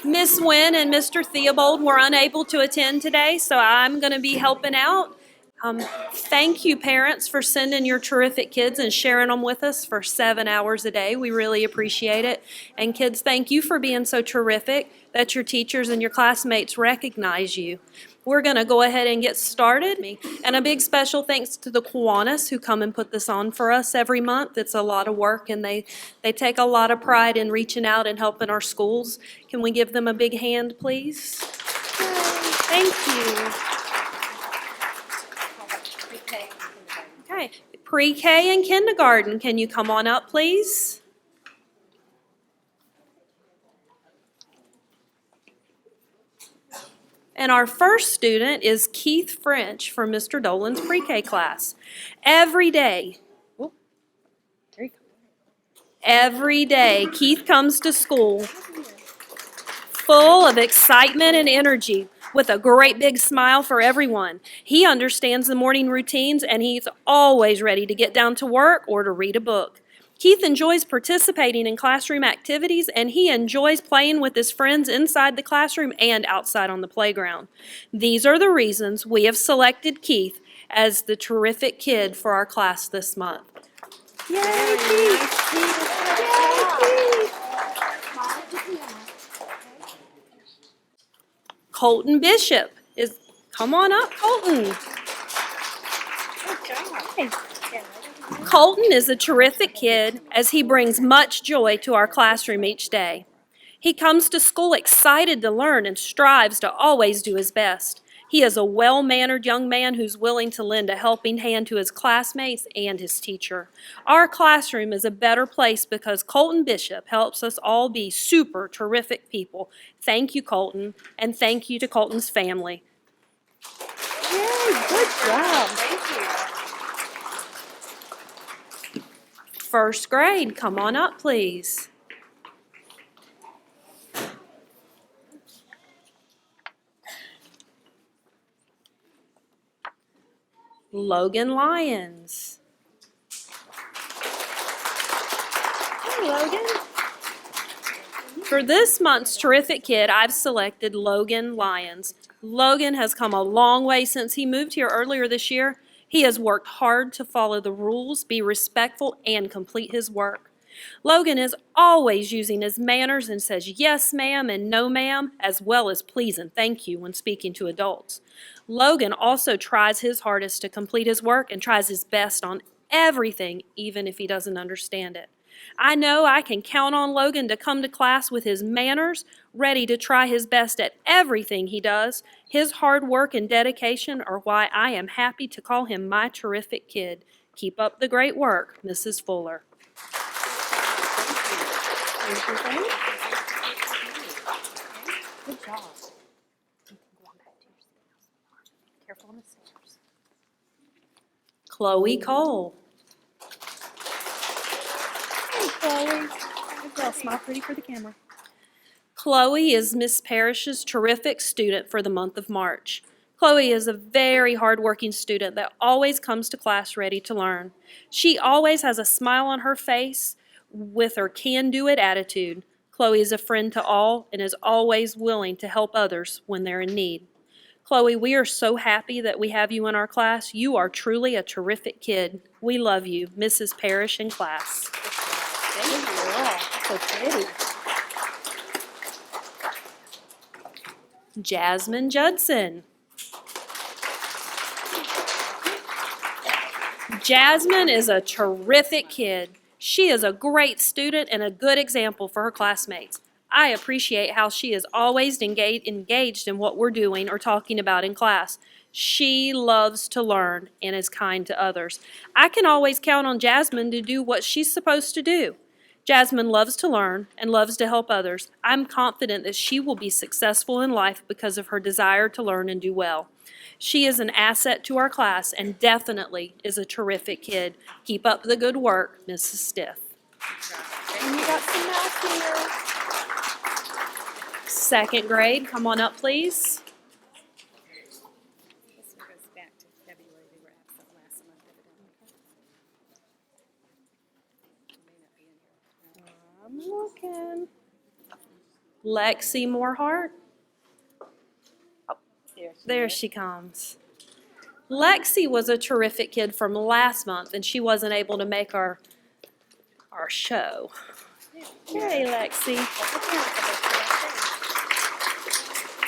Miss Wynn and Mr. Theobald were unable to attend today, so I'm going to be helping out. Thank you, parents, for sending your terrific kids and sharing them with us for 7 hours a day. We really appreciate it. And kids, thank you for being so terrific that your teachers and your classmates recognize you. We're going to go ahead and get started. And a big special thanks to the Kiwanis who come and put this on for us every month. It's a lot of work, and they take a lot of pride in reaching out and helping our schools. Can we give them a big hand, please? Thank you. Okay, pre-K and kindergarten, can you come on up, please? And our first student is Keith French from Mr. Dolan's pre-K class. Every day, Keith comes to school full of excitement and energy with a great big smile for everyone. He understands the morning routines, and he's always ready to get down to work or to read a book. Keith enjoys participating in classroom activities, and he enjoys playing with his friends inside the classroom and outside on the playground. These are the reasons we have selected Keith as the terrific kid for our class this month. Yay, Keith! Yay, Keith! Colton Bishop is, come on up, Colton. Colton is a terrific kid as he brings much joy to our classroom each day. He comes to school excited to learn and strives to always do his best. He is a well-mannered young man who's willing to lend a helping hand to his classmates and his teacher. Our classroom is a better place because Colton Bishop helps us all be super terrific people. Thank you, Colton, and thank you to Colton's family. Yay, good job. Thank you. First grade, come on up, please. Logan Lyons. Hey, Logan. For this month's terrific kid, I've selected Logan Lyons. Logan has come a long way since he moved here earlier this year. He has worked hard to follow the rules, be respectful, and complete his work. Logan is always using his manners and says yes, ma'am, and no, ma'am, as well as please and thank you when speaking to adults. Logan also tries his hardest to complete his work and tries his best on everything, even if he doesn't understand it. I know I can count on Logan to come to class with his manners, ready to try his best at everything he does. His hard work and dedication are why I am happy to call him my terrific kid. Keep up the great work, Mrs. Fuller. Good job. Careful on the stairs. Chloe Cole. Hey, Chloe. Good job. Smile pretty for the camera. Chloe is Miss Parrish's terrific student for the month of March. Chloe is a very hardworking student that always comes to class ready to learn. She always has a smile on her face with her can-do-it attitude. Chloe is a friend to all and is always willing to help others when they're in need. Chloe, we are so happy that we have you in our class. You are truly a terrific kid. We love you, Mrs. Parrish and class. Thank you. So pretty. Jasmine Judson. Jasmine is a terrific kid. She is a great student and a good example for her classmates. I appreciate how she is always engaged in what we're doing or talking about in class. She loves to learn and is kind to others. I can always count on Jasmine to do what she's supposed to do. Jasmine loves to learn and loves to help others. I'm confident that she will be successful in life because of her desire to learn and do well. She is an asset to our class and definitely is a terrific kid. Keep up the good work, Mrs. Stiff. And you got some math here. Second grade, come on up, please. This one goes back to February. They were absent last month, evidently. They may not be in here. I'm looking. Lexi Morehart. There is. she comes. Lexi was a terrific kid from last month, and she wasn't able to make our show. Yay, Lexi.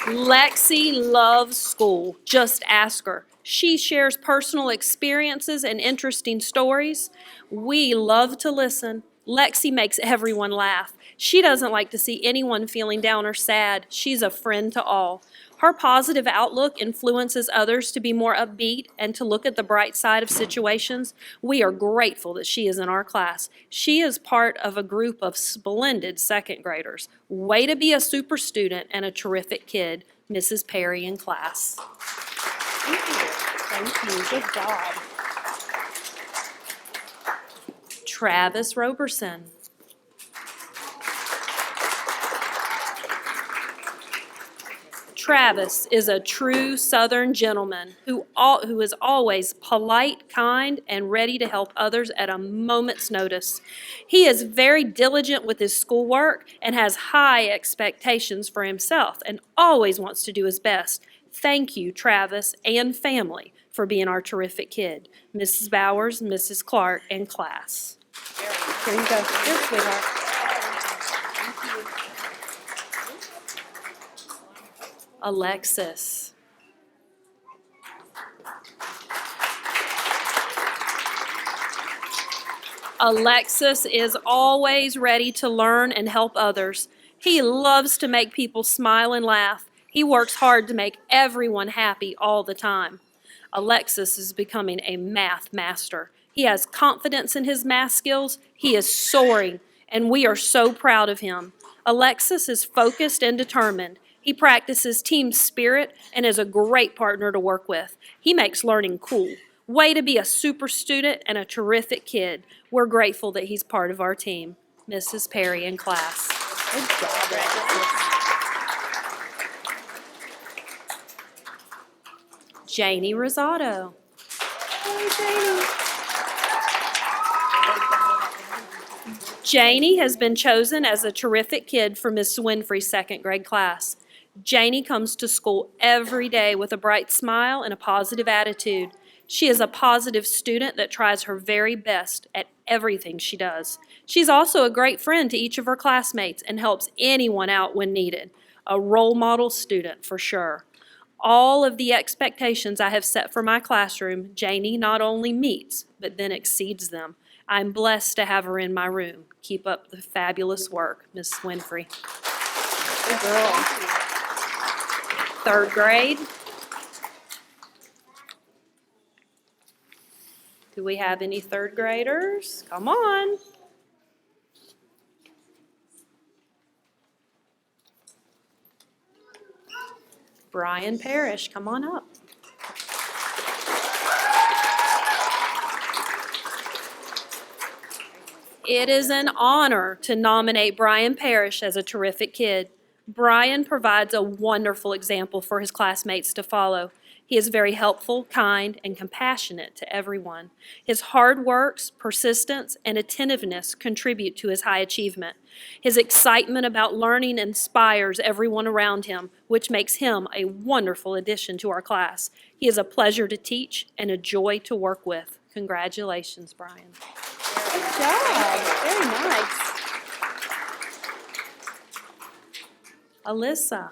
Lexi loves school. Just ask her. She shares personal experiences and interesting stories. We love to listen. Lexi makes everyone laugh. She doesn't like to see anyone feeling down or sad. She's a friend to all. Her positive outlook influences others to be more upbeat and to look at the bright side of situations. We are grateful that she is in our class. She is part of a group of splendid second graders. Way to be a super student and a terrific kid, Mrs. Perry and class. Thank you. Thank you. Good job. Travis Roberson. Travis is a true Southern gentleman who is always polite, kind, and ready to help others at a moment's notice. He is very diligent with his schoolwork and has high expectations for himself and always wants to do his best. Thank you, Travis and family, for being our terrific kid. Mrs. Bowers, Mrs. Clark, and class. Here you go. Here, sweetheart. Alexis. Alexis is always ready to learn and help others. He loves to make people smile and laugh. He works hard to make everyone happy all the time. Alexis is becoming a math master. He has confidence in his math skills. He is soaring, and we are so proud of him. Alexis is focused and determined. He practices team spirit and is a great partner to work with. He makes learning cool. Way to be a super student and a terrific kid. We're grateful that he's part of our team. Mrs. Perry and class. Good job, Alexis. Janie Rosado. Janie has been chosen as a terrific kid for Miss Winfrey's second grade class. Janie comes to school every day with a bright smile and a positive attitude. She is a positive student that tries her very best at everything she does. She's also a great friend to each of her classmates and helps anyone out when needed. A role model student for sure. All of the expectations I have set for my classroom, Janie not only meets, but then exceeds them. I'm blessed to have her in my room. Keep up the fabulous work, Miss Winfrey. Good girl. Third grade. Do we have any third graders? Come on. Brian Parrish, come on up. It is an honor to nominate Brian Parrish as a terrific kid. Brian provides a wonderful example for his classmates to follow. He is very helpful, kind, and compassionate to everyone. His hard work, persistence, and attentiveness contribute to his high achievement. His excitement about learning inspires everyone around him, which makes him a wonderful addition to our class. He is a pleasure to teach and a joy to work with. Congratulations, Brian. Good job. Very nice. Alyssa.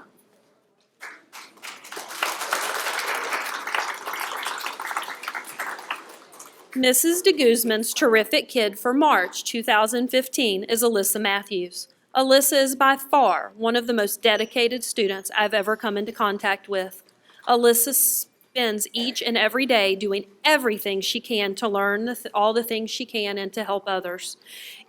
Mrs. de Guzman's terrific kid for March 2015 is Alyssa Matthews. Alyssa is by far one of the most dedicated students I've ever come into contact with. Alyssa spends each and every day doing everything she can to learn all the things she can and to help others.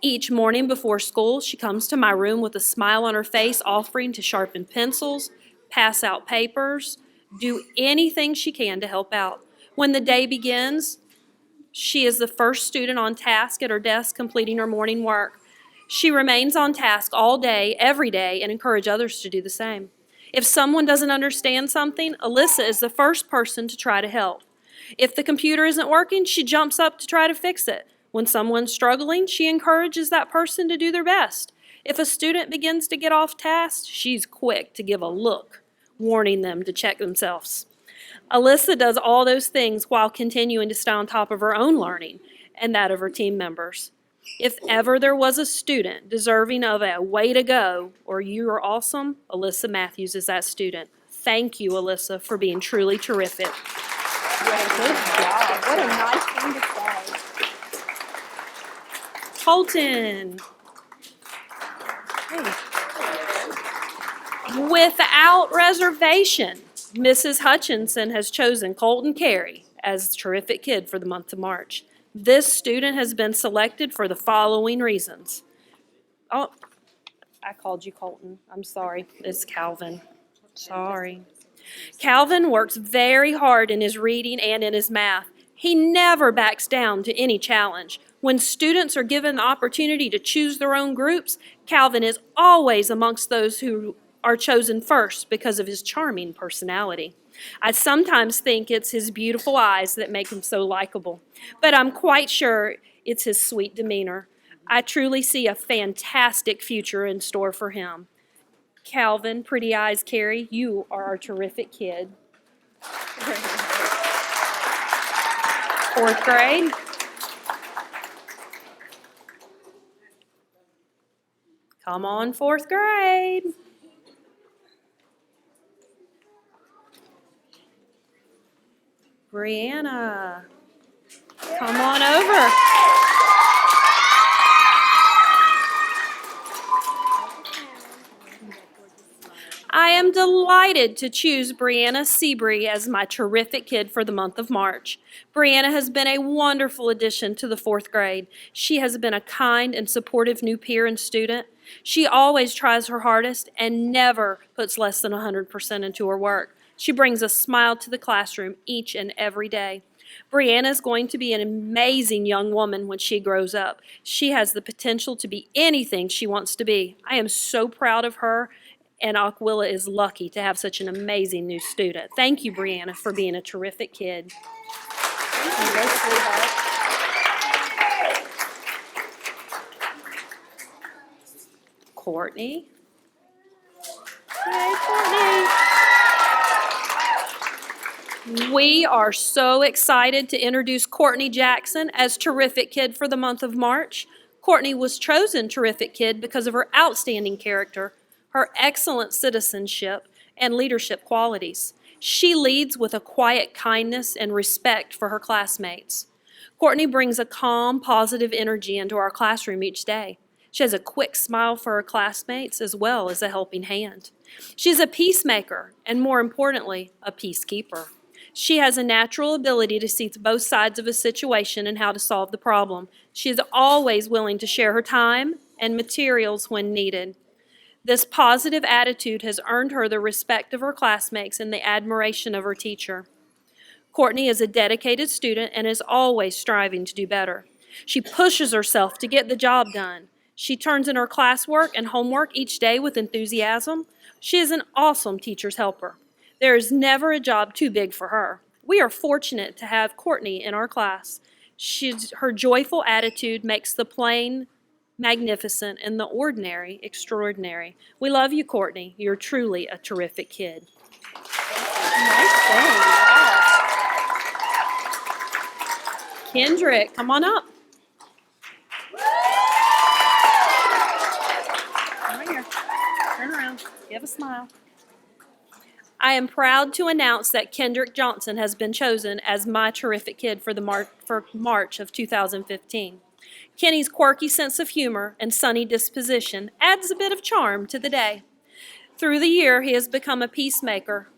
Each morning before school, she comes to my room with a smile on her face, offering to sharpen pencils, pass out papers, do anything she can to help out. When the day begins, she is the first student on task at her desk completing her morning work. She remains on task all day, every day, and encourages others to do the same. If someone doesn't understand something, Alyssa is the first person to try to help. If the computer isn't working, she jumps up to try to fix it. When someone's struggling, she encourages that person to do their best. If a student begins to get off task, she's quick to give a look, warning them to check themselves. Alyssa does all those things while continuing to stay on top of her own learning and that of her team members. If ever there was a student deserving of a way to go or you are awesome, Alyssa Matthews is that student. Thank you, Alyssa, for being truly terrific. Good job. What a nice thing to say. Colton. Without reservation, Mrs. Hutchinson has chosen Colton Carey as terrific kid for the month of March. This student has been selected for the following reasons. Oh, I called you Colton. I'm sorry. It's Calvin. Sorry. Calvin works very hard in his reading and in his math. He never backs down to any challenge. When students are given the opportunity to choose their own groups, Calvin is always amongst those who are chosen first because of his charming personality. I sometimes think it's his beautiful eyes that make him so likable, but I'm quite sure it's his sweet demeanor. I truly see a fantastic future in store for him. Calvin, Pretty Eyes Carey, you are our terrific kid. Fourth grade. Come on, fourth grade. Brianna, come on over. I am delighted to choose Brianna Seabree as my terrific kid for the month of March. Brianna has been a wonderful addition to the fourth grade. She has been a kind and supportive new peer and student. She always tries her hardest and never puts less than 100% into her work. She brings a smile to the classroom each and every day. Brianna is going to be an amazing young woman when she grows up. She has the potential to be anything she wants to be. I am so proud of her, and Ochwilla is lucky to have such an amazing new student. Thank you, Brianna, for being a terrific kid. Courtney. Hey, Courtney. We are so excited to introduce Courtney Jackson as Terrific Kid for the month of March. Courtney was chosen Terrific Kid because of her outstanding character, her excellent citizenship, and leadership qualities. She leads with a quiet kindness and respect for her classmates. Courtney brings a calm, positive energy into our classroom each day. She has a quick smile for her classmates as well as a helping hand. She's a peacemaker and, more importantly, a peacekeeper. She has a natural ability to see both sides of a situation and how to solve the problem. She is always willing to share her time and materials when needed. This positive attitude has earned her the respect of her classmates and the admiration of her teacher. Courtney is a dedicated student and is always striving to do better. She pushes herself to get the job done. She turns in her classwork and homework each day with enthusiasm. She is an awesome teacher's helper. There is never a job too big for her. We are fortunate to have Courtney in our class. Her joyful attitude makes the plain magnificent and the ordinary extraordinary. We love you, Courtney. You're truly a terrific kid. Nice thing. Wow. Kendrick, come on up. Come right here. Turn around. Give a smile. I am proud to announce that Kendrick Johnson has been chosen as my terrific kid for March of 2015. Kenny's quirky sense of humor and sunny disposition adds a bit of charm to the day. Through the year, he has become a peacemaker.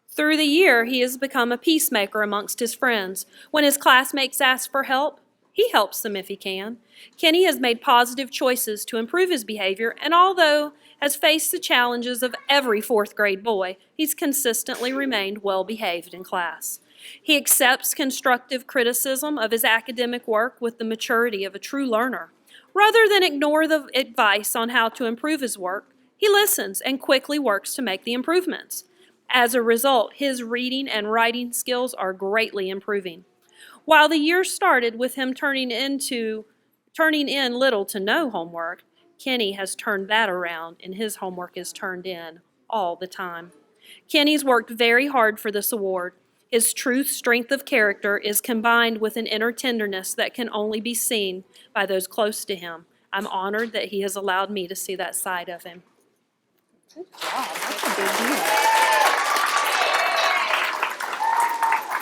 Through the year, he has become a peacemaker amongst his friends. When his classmates ask for help, he helps them if he can. Kenny has made positive choices to improve his behavior, and although has faced the challenges of every fourth grade boy, he's consistently remained well behaved in class. He accepts constructive criticism of his academic work with the maturity of a true learner. Rather than ignore the advice on how to improve his work, he listens and quickly works to make the improvements. As a result, his reading and writing skills are greatly improving. While the year started with him turning in little to no homework, Kenny has turned that around, and his homework is turned in all the time. Kenny's worked very hard for this award. His true strength of character is combined with an inner tenderness that can only be seen by those close to him. I'm honored that he has allowed me to see that side of him. Good job. That's a big deal.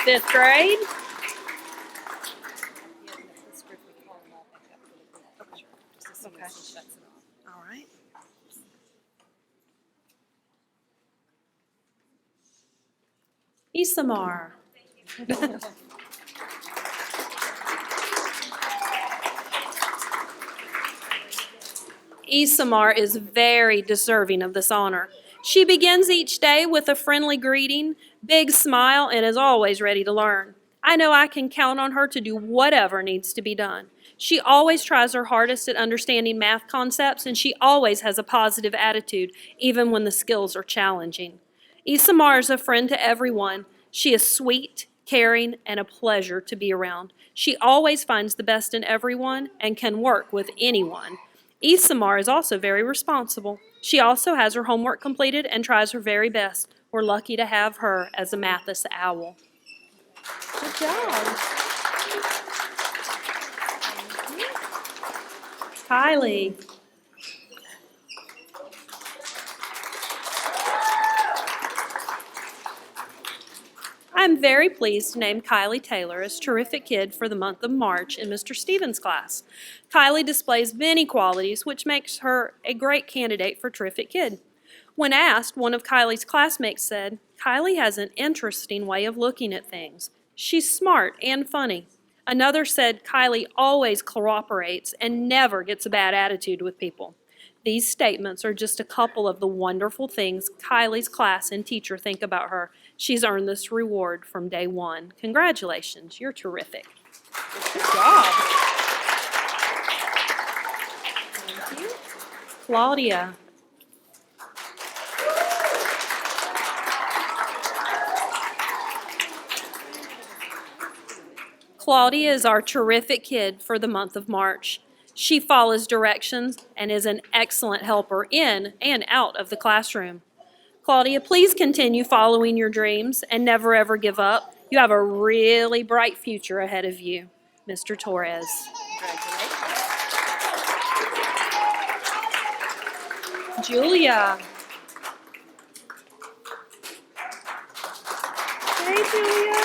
Fifth grade. The script, we call him all back up for the group picture, just as soon as he shuts it off. All right. Isamar. Isamar is very deserving of this honor. She begins each day with a friendly greeting, big smile, and is always ready to learn. I know I can count on her to do whatever needs to be done. She always tries her hardest at understanding math concepts, and she always has a positive attitude, even when the skills are challenging. Isamar is a friend to everyone. She is sweet, caring, and a pleasure to be around. She always finds the best in everyone and can work with anyone. Isamar is also very responsible. She also has her homework completed and tries her very best. We're lucky to have her as a Mathis owl. Good job. Kylie. I'm very pleased to name Kylie Taylor as Terrific Kid for the month of March in Mr. Stevens' class. Kylie displays many qualities which makes her a great candidate for Terrific Kid. When asked, one of Kylie's classmates said, "Kylie has an interesting way of looking at things. She's smart and funny." Another said, "Kylie always cooperates and never gets a bad attitude with people." These statements are just a couple of the wonderful things Kylie's class and teacher think about her. She's earned this reward from day one. Congratulations, you're terrific. Good job. Thank you. Claudia. Claudia is our terrific kid for the month of March. She follows directions and is an excellent helper in and out of the classroom. Claudia, please continue following your dreams and never ever give up. You have a really bright future ahead of you. Mr. Torres. Julia. Hey, Julia.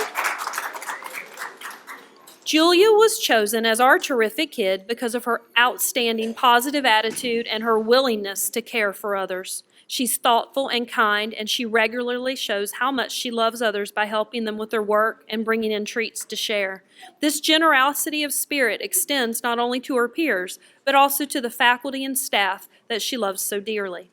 Julia was chosen as our terrific kid because of her outstanding positive attitude and her willingness to care for others. She's thoughtful and kind, and she regularly shows how much she loves others by helping them with their work and bringing in treats to share. This generosity of spirit extends not only to her peers, but also to the faculty and staff that she loves so dearly.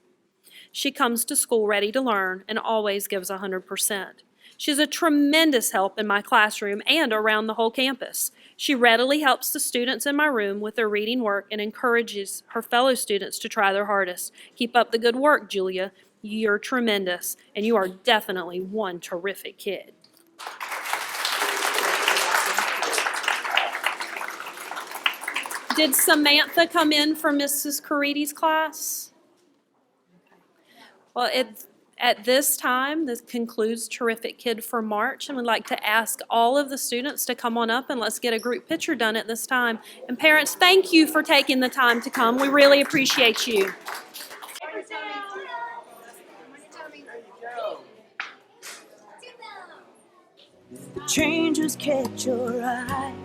She comes to school ready to learn and always gives 100%. She's a tremendous help in my classroom and around the whole campus. She readily helps the students in my room with their reading work and encourages her fellow students to try their hardest. Keep up the good work, Julia. You're tremendous, and you are definitely one terrific kid. Did Samantha come in from Mrs. Caridi's class? Well, at this time, this concludes Terrific Kid for March, and we'd like to ask all of the students to come on up and let's get a group picture done at this time. And parents, thank you for taking the time to come. We really appreciate you. Changes catch your eye,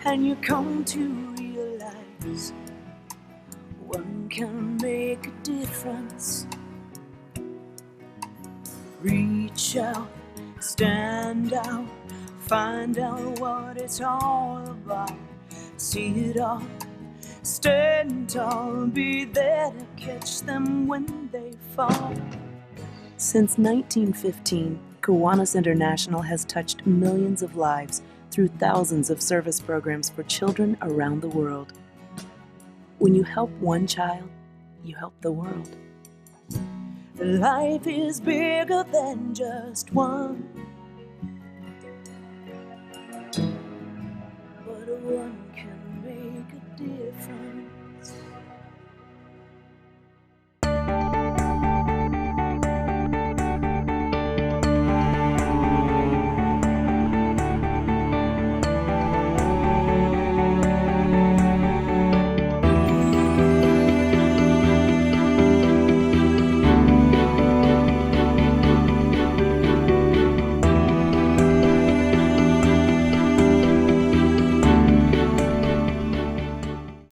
and you come to realize one can make a difference. Reach out, stand out, find out what it's all about. See it all, stand tall, be there to catch them when they fall. Since 1915, Kiwanis International has touched millions of lives through thousands of service programs for children around the world. When you help one child, you help the world. Life is bigger than just one. one can make a difference.